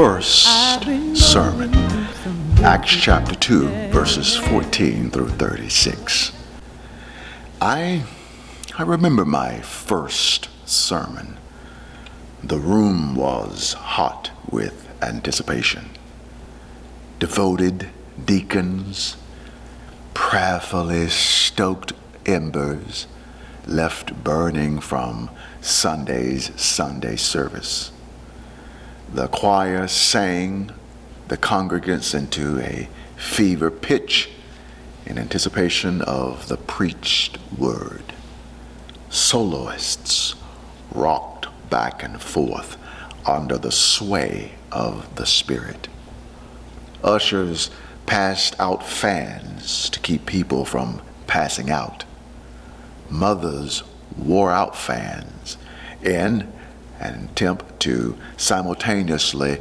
first sermon, Acts chapter 2, verses 14 through 36. I remember my first sermon. The room was hot with anticipation. Devoted deacons, prayerfully stoked embers left burning from Sunday's Sunday service. The choir sang the congregants into a fever pitch in anticipation of the preached word. Soloists rocked back and forth under the sway of the Spirit. Ushers passed out fans to keep people from passing out. Mothers wore out fans in an attempt to simultaneously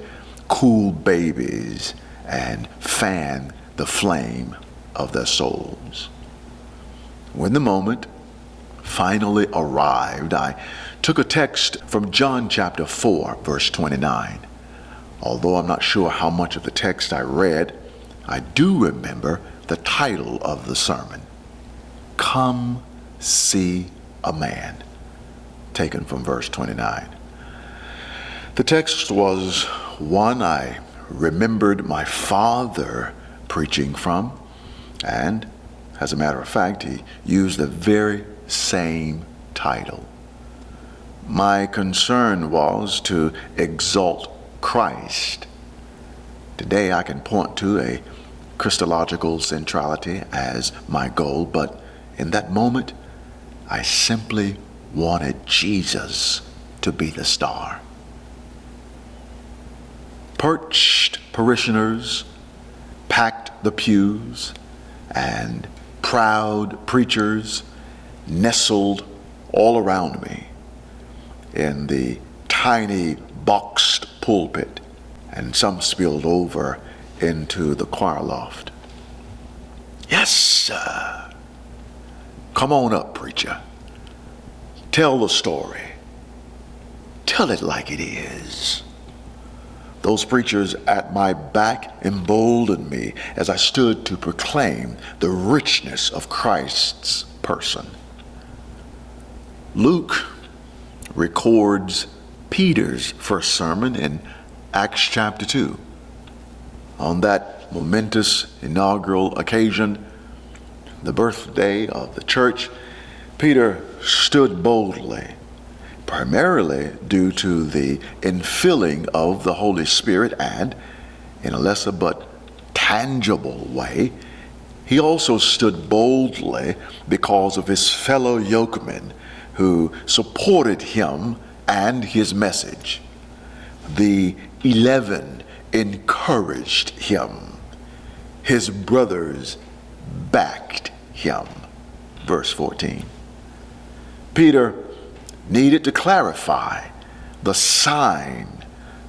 cool babies and fan the flame of their souls. When the moment finally arrived, I took a text from John chapter 4, verse 29. Although I'm not sure how much of the text I read, I do remember the title of the sermon, Come See a Man, taken from verse 29. The text was one I remembered my father preaching from, and as a matter of fact, he used the very same title. My concern was to exalt Christ. Today I can point to a Christological centrality as my goal, but in that moment, I simply wanted Jesus to be the star. Perched parishioners packed the pews, and proud preachers nestled all around me in the tiny boxed pulpit, and some spilled over into the choir loft. Yes, sir. Come on up, preacher. Tell the story. Tell it like it is. Those preachers at my back emboldened me as I stood to proclaim the richness of Christ's person. Luke records Peter's first sermon in Acts chapter 2. On that momentous inaugural occasion, the birthday of the church, Peter stood boldly, primarily due to the infilling of the Holy Spirit, and in a lesser but tangible way, he also stood boldly because of his fellow yokemen who supported him and his message. The 11 encouraged him. His brothers backed him. Verse 14. Peter needed to clarify the sign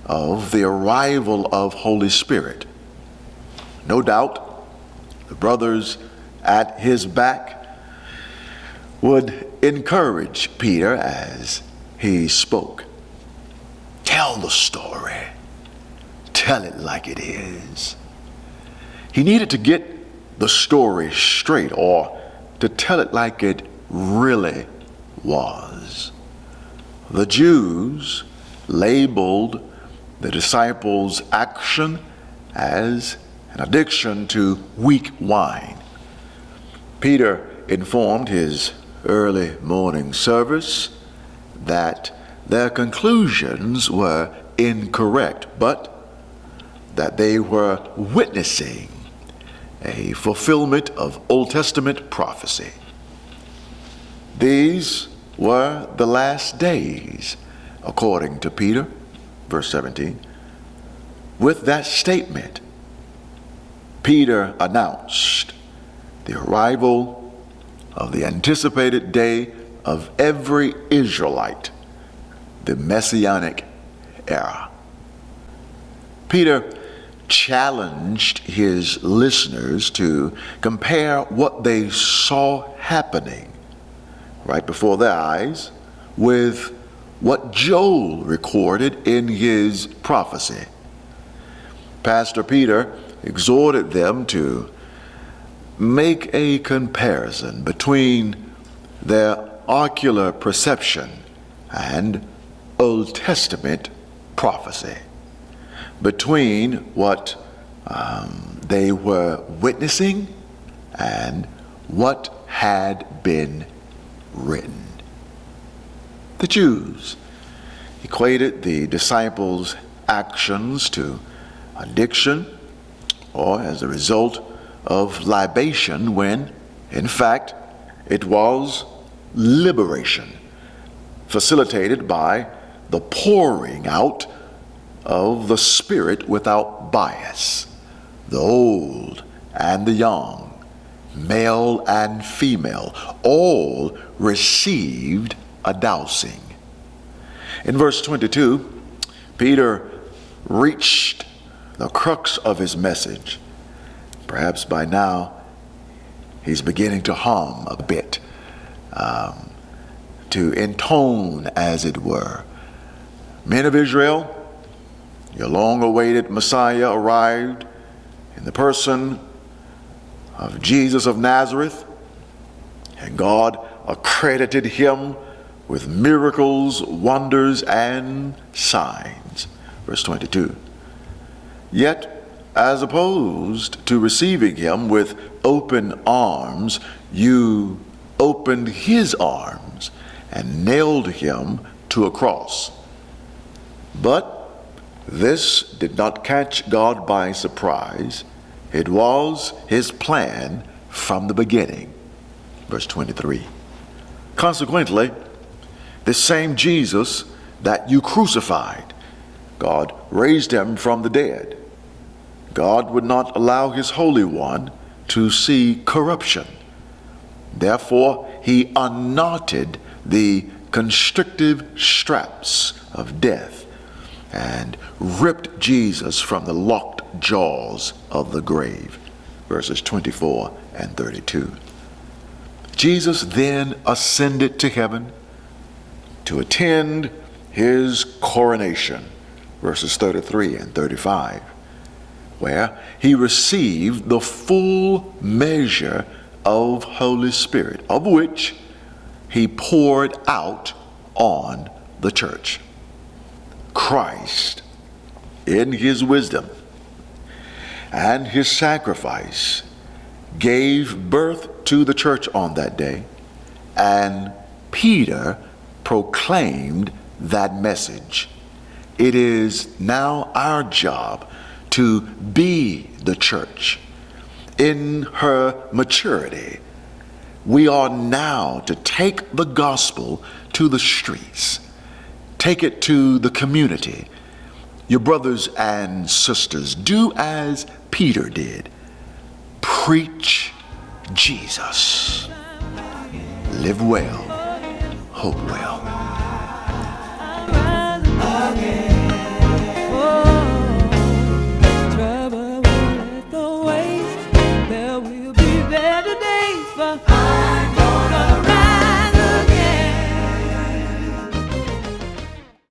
of the arrival of Holy Spirit. No doubt, the brothers at his back would encourage Peter as he spoke. Tell the story. Tell it like it is. He needed to get the story straight, or to tell it like it really was. The Jews labeled the disciples' action as an addiction to weak wine. Peter informed his early morning service that their conclusions were incorrect, but that they were witnessing a fulfillment of Old Testament prophecy. These were the last days, according to Peter, verse 17. With that statement, Peter announced the arrival of the anticipated day of every Israelite, the Messianic era. Peter challenged his listeners to compare what they saw happening right before their eyes with what Joel recorded in his prophecy. Pastor Peter exhorted them to make a comparison between their ocular perception and Old Testament prophecy, between what they were witnessing and what had been written. The Jews equated the disciples' actions to addiction or as a result of libation when, in fact, it was liberation facilitated by the pouring out of the Spirit without bias. The old and the young, male and female, all received a dousing. In verse 22, Peter reached the crux of his message. Perhaps by now he's beginning to hum a bit, to intone, as it were. Men of Israel, your long-awaited Messiah arrived in the person of Jesus of Nazareth, and God accredited him with miracles, wonders, and signs. Verse 22. Yet, as opposed to receiving him with open arms, you opened his arms and nailed him to a cross. But this did not catch God by surprise. It was his plan from the beginning. Verse 23. Consequently, this same Jesus that you crucified, God raised him from the dead. God would not allow his Holy One to see corruption. Therefore, he unknotted the constrictive straps of death and ripped Jesus from the locked jaws of the grave. Verses 24 and 32. Jesus then ascended to heaven to attend his coronation. Verses 33 and 35. Where he received the full measure of Holy Spirit, of which he poured out on the church. Christ, in his wisdom and his sacrifice, gave birth to the church on that day, and Peter proclaimed that message. It is now our job to be the church in her maturity. We are now to take the gospel to the streets, take it to the community. Your brothers and sisters, do as Peter did. Preach Jesus. Live well, hope well.